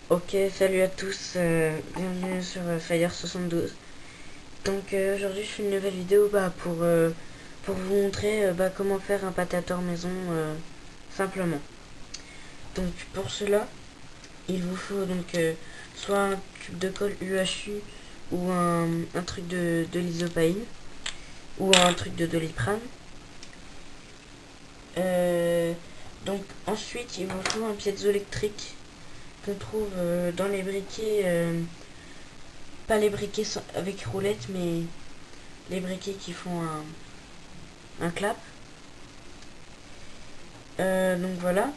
Ok, salut à tous, bienvenue sur Fire72. Donc aujourd'hui je fais une nouvelle vidéo pour vous montrer comment faire un patator maison simplement. Donc pour cela, il vous faut soit un tube de colle UHU ou un truc de l'isopaïne ou un truc de Doliprane. Euh, donc ensuite il vous faut un piezoélectrique qu'on trouve dans les briquets. Pas les briquets avec roulette, mais les briquets qui font un clap. Donc voilà.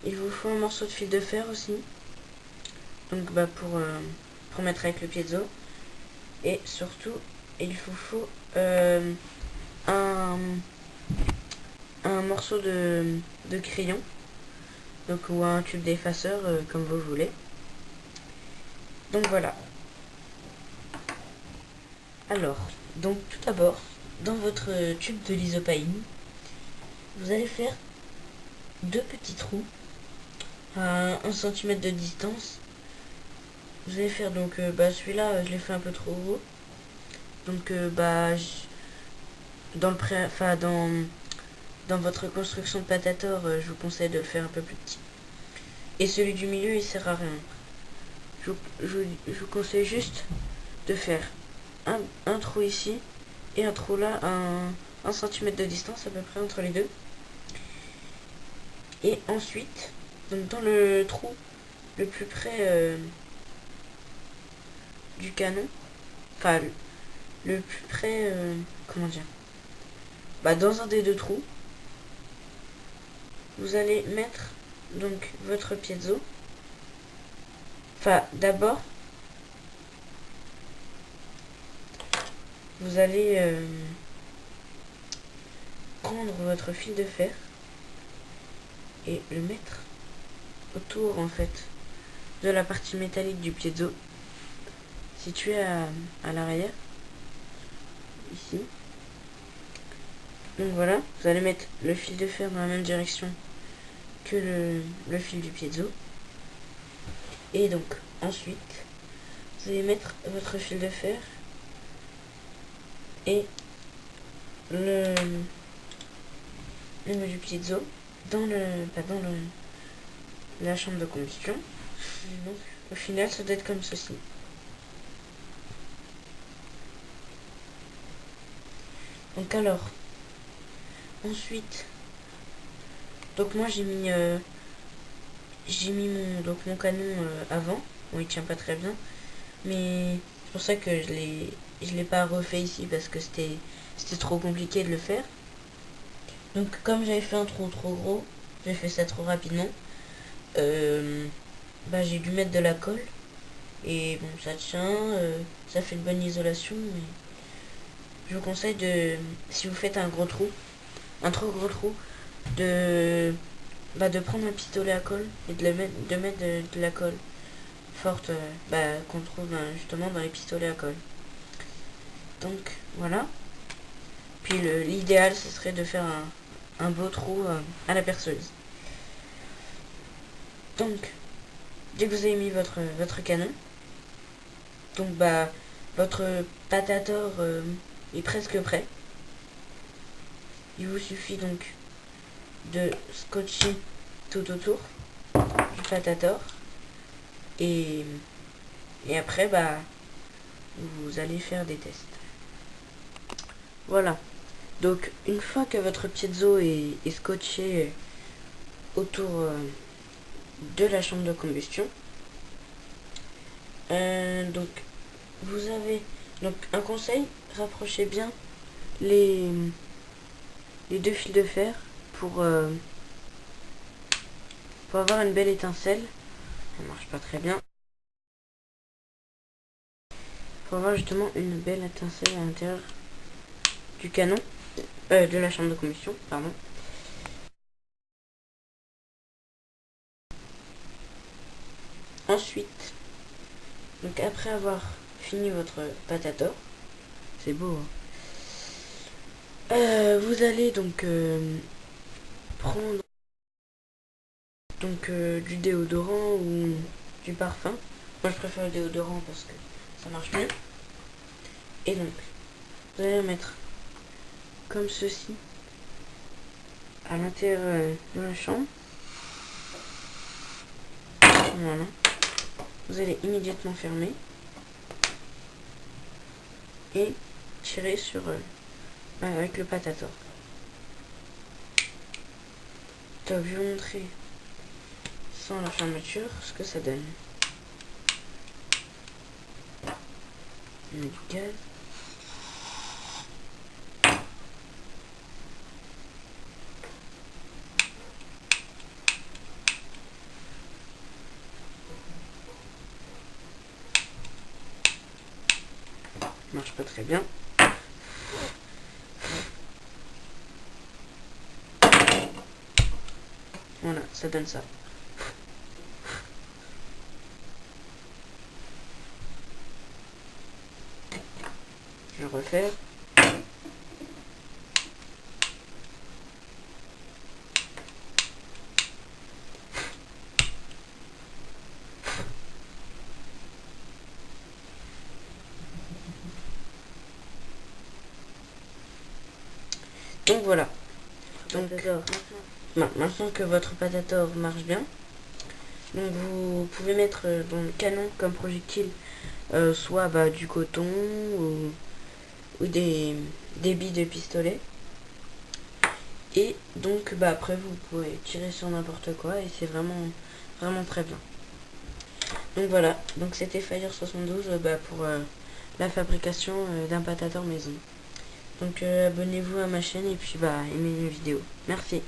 Il vous faut un morceau de fil de fer aussi. Donc pour mettre avec le piezo. Et surtout, il vous faut un, un morceau de crayon. Donc ou un tube d'effaceur comme vous voulez. Donc voilà. Alors, donc tout d'abord, dans votre tube de l'isopaïne, vous allez faire deux petits trous à 1 cm de distance. Vous allez faire celui-là, je l'ai fait un peu trop gros. Donc dans le pré enfin dans votre construction de patator, je vous conseille de le faire un peu plus petit. Et celui du milieu, il sert à rien. Je vous conseille juste de faire un trou ici et un trou là, 1 cm de distance à peu près entre les deux. Et ensuite, donc dans le trou le plus près du canon, enfin le plus près, comment dire, dans un des deux trous, vous allez mettre donc votre piezo. Enfin, d'abord, vous allez prendre votre fil de fer et le mettre autour en fait de la partie métallique du piezo, située à l'arrière, ici. Donc voilà, vous allez mettre le fil de fer dans la même direction que le fil du piezo. Et donc ensuite, vous allez mettre votre fil de fer et le du piezo dans la chambre de combustion. Et donc au final, ça doit être comme ceci. Donc alors, ensuite, donc moi j'ai mis mon canon avant. Bon, il tient pas très bien, mais c'est pour ça que je l'ai pas refait ici parce que c'était trop compliqué de le faire. Donc comme j'avais fait un trou trop gros, j'ai fait ça trop rapidement. J'ai dû mettre de la colle et bon, ça tient, ça fait une bonne isolation. Mais je vous conseille si vous faites un trop gros trou, de de prendre un pistolet à colle et de mettre de la colle forte qu'on trouve justement dans les pistolets à colle. Donc voilà. Puis l'idéal ce serait de faire un beau trou à la perceuse. Donc dès que vous avez mis votre canon, donc votre patator est presque prêt. Il vous suffit donc de scotcher tout autour du patator et après vous allez faire des tests. Voilà. Donc une fois que votre piezo est scotché autour de la chambre de combustion, donc vous avez donc un conseil, rapprochez bien les deux fils de fer pour avoir une belle étincelle. Ça marche pas très bien. Pour avoir justement une belle étincelle à l'intérieur du canon, de la chambre de combustion, pardon. Ensuite, donc après avoir fini votre patator, c'est beau, hein. Vous allez donc prendre du déodorant du parfum. Moi je préfère le déodorant parce que ça marche mieux. Et donc, vous allez le mettre comme ceci à l'intérieur de la chambre. Voilà. Vous allez immédiatement fermer et tirer sur avec le patator. Donc, je vais vous montrer sans la fermeture ce que ça donne. On met du gaz. Marche pas très bien. Voilà, ça donne ça. Je vais refaire. Donc voilà. Donc, maintenant que votre patator marche bien, donc vous pouvez mettre dans le canon comme projectile soit du coton ou des billes de pistolet. Et donc après vous pouvez tirer sur n'importe quoi et c'est vraiment très bien. Donc voilà, donc c'était Fire 72 pour la fabrication d'un patator maison. Donc abonnez-vous à ma chaîne et puis aimez mes vidéos. Merci.